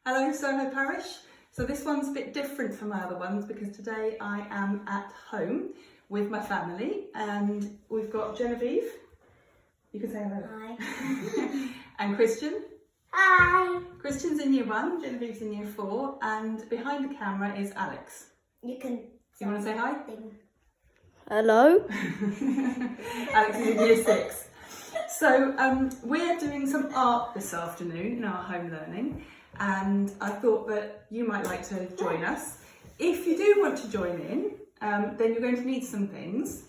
Hello Soho Parish. So this one's a bit different from my other ones because today I am at home with my family and we've got Genevieve. You can say hello. Hi. And Christian. Hi. Christian's in year 1, Genevieve's in year 4, and behind the camera is Alex. You want to say hi? Hello. Alex is in year 6. So we're doing some art this afternoon in our home learning, and I thought that you might like to join us. If you do want to join in, then you're going to need some things.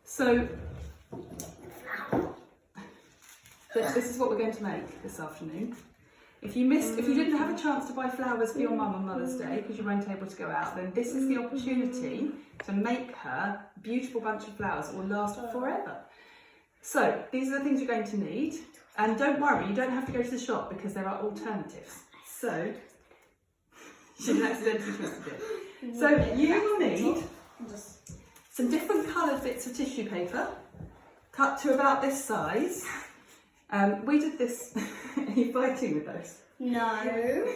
So this is what we're going to make this afternoon. If you didn't have a chance to buy flowers for your mum on Mother's Day because you weren't able to go out, then this is the opportunity to make her a beautiful bunch of flowers that will last forever. So these are the things you're going to need, and don't worry, you don't have to go to the shop because there are alternatives. So she accidentally twisted it. So you will need some different coloured bits of tissue paper, cut to about this size. We did this. Are you fighting with those? No.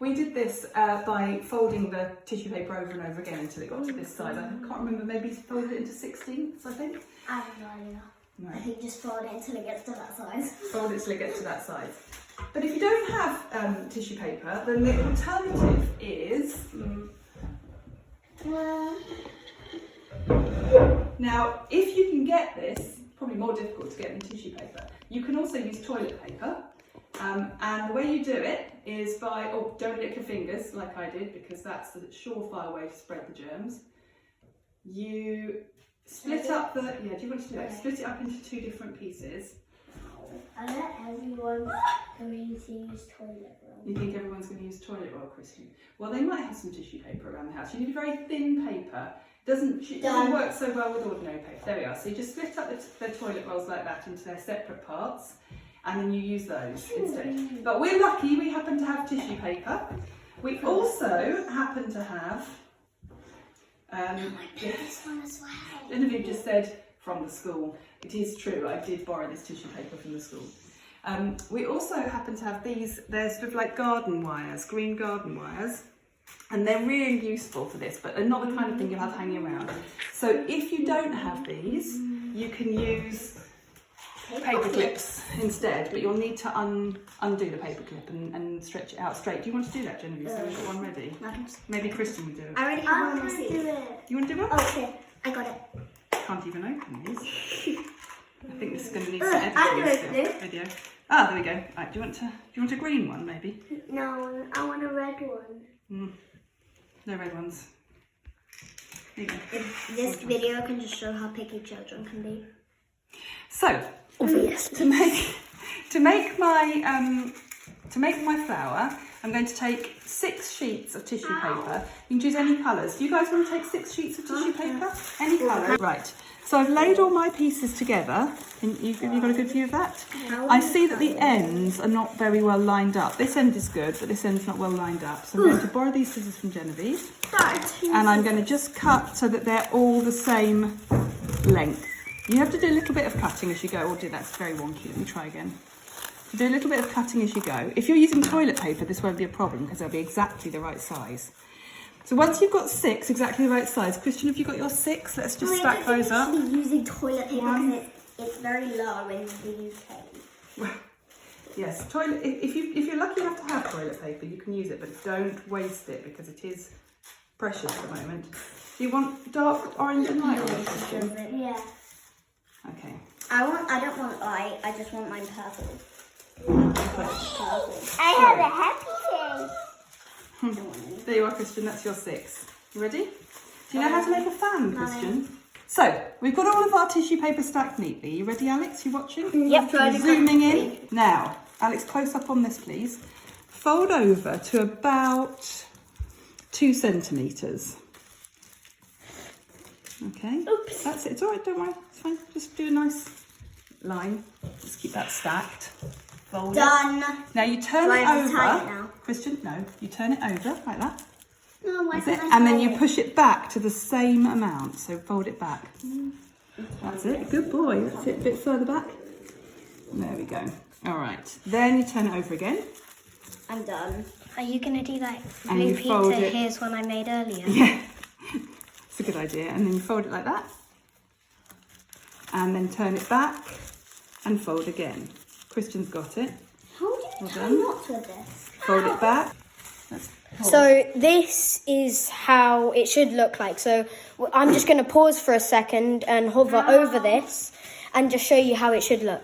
We did this by folding the tissue paper over and over again until it got to this size. I can't remember, maybe folded it into 16s, I think. I have no idea. No. I think just fold it until it gets to that size. Fold it till it gets to that size. But if you don't have tissue paper, then the alternative is... Now, if you can get this, probably more difficult to get than tissue paper, you can also use toilet paper. And the way you do it is by, don't lick your fingers like I did, because that's the surefire way to spread the germs. You split up the, do you want to do that? Split it up into 2 different pieces. I bet everyone's going to use toilet roll. You think everyone's going to use toilet roll, Christian? Well, they might have some tissue paper around the house. You need a very thin paper. It doesn't work so well with ordinary paper. There we are. So you just split up the toilet rolls like that into their separate parts, and then you use those instead. But we're lucky we happen to have tissue paper. We also happen to have... This one as well. Genevieve just said from the school. It is true, I did borrow this tissue paper from the school. We also happen to have these, they're sort of like garden wires, green garden wires, and they're really useful for this, but they're not the kind of thing you'll have hanging around. So if you don't have these, you can use paper clips instead, but you'll need to undo the paper clip and stretch it out straight. Do you want to do that, Genevieve? So we've got one ready. Maybe Kristen will do it. I already have one. You want to do one? Okay, I got it. Can't even open these. I think this is going to need some editing video. Ah, there we go. Right, do you want a green one maybe? No, I want a red one. No red ones. There you go. This video can just show how picky children can be. So, to make my flower, I'm going to take 6 sheets of tissue paper. You can choose any colours. Do you guys want to take 6 sheets of tissue paper? Any colour? Right. So I've laid all my pieces together. Have you got a good view of that? I see that the ends are not very well lined up. This end is good, but this end's not well lined up. So I'm going to borrow these scissors from Genevieve. And I'm going to just cut so that they're all the same length. You have to do a little bit of cutting as you go. Oh dear, that's very wonky. Let me try again. Do a little bit of cutting as you go. If you're using toilet paper, this won't be a problem because they'll be exactly the right size. So once you've got 6 exactly the right size, Christian, have you got your 6? Let's just stack those up. Using toilet paper because it's very low in the UK. Yes, toilet. If you're lucky enough to have toilet paper, you can use it, but don't waste it because it is precious at the moment. Do you want dark orange and light orange, Christian? Yeah. Okay. I don't want light. I just want mine purple. I have a happy face. There you are, Christian. That's your 6. You ready? Do you know how to make a fan, Christian? So we've got all of our tissue paper stacked neatly. You ready, Alex? You watching? Yep. Zooming in. Now, Alex, close up on this, please. Fold over to about 2 centimetres. Okay. Oops. That's it. It's all right. Don't worry. It's fine. Just do a nice line. Just keep that stacked. Fold Done. it. Now you turn it Tie it over. now. Christian, no. You turn it over like that. No, why can't I And then tie you it? push it back to the same amount. So fold it back. That's it. Good boy. That's it. A bit further back. There we go. All right. Then you turn it over again. I'm done. Are you gonna do like And blue you fold pizza? it. Here's one I made earlier. Yeah. It's a good idea. And then you fold it like that. And then turn it back and fold again. Christian's got it. How do you Well tie done. knots with this? Fold it back. So this is how it should look like. So I'm just gonna pause for a second and hover over this and just show you how it should look.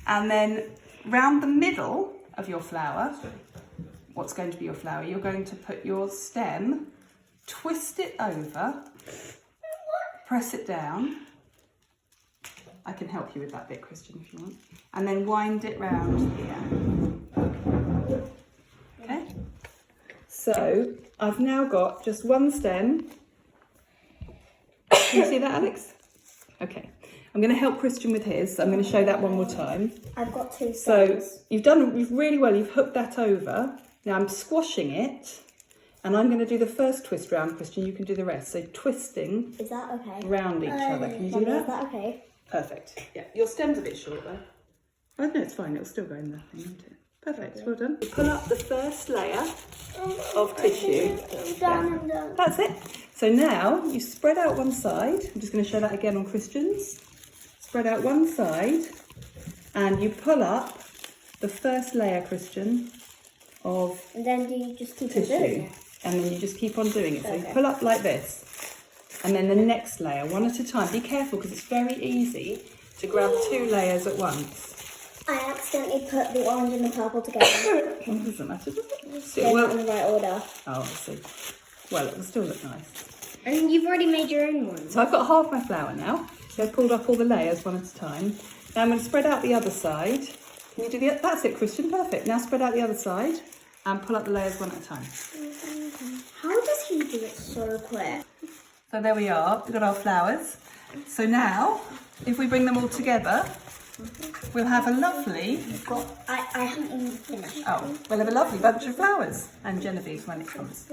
And then round the middle of your flower, what's going to be your flower, you're going to put your stem, twist it over, press it down. I can help you with that bit, Christian, if you want. And then wind it round here. Okay? So I've now got just one stem. Can you see that, Alex? Okay. I'm going to help Christian with his. So I'm going to show that one more time. I've got two So stems. you've really well, you've hooked that over. Now I'm squashing it and I'm going to do the first twist round, Christian, you can do the rest. So twisting Is that okay? round each other. Can you do Is that? that okay? Perfect. Yeah, your stem's a bit short though. Oh no, it's fine, it'll still go in the thing, won't it? Perfect, well done. Pull up the first layer of tissue. I'm done. That's it. So now you spread out one side. I'm just going to show that again on Christian's. Spread out one side and you pull up the first layer, Christian, of And then do you just keep on doing tissue. it? And then you just keep on doing it. So you Okay. pull up like this. And then the next layer, one at a time. Be careful because it's very easy to grab two layers at once. I accidentally put the orange and the purple together. It doesn't matter, does it? They're not in the right order. Oh, I see. Well, it will still look nice. And you've already made your own one. So I've got half my flower now. So I've pulled up all the layers one at a time. Now I'm going to spread out the other side. Can you do the? That's it, Christian. Perfect. Now spread out the other side and pull up the layers one at a time. How does he do it so quick? So there we are. We've got our flowers. So now, if we bring them all together, we'll have a lovely. I haven't even finished. Oh, we'll have a lovely bunch of flowers and Genevieve when it comes.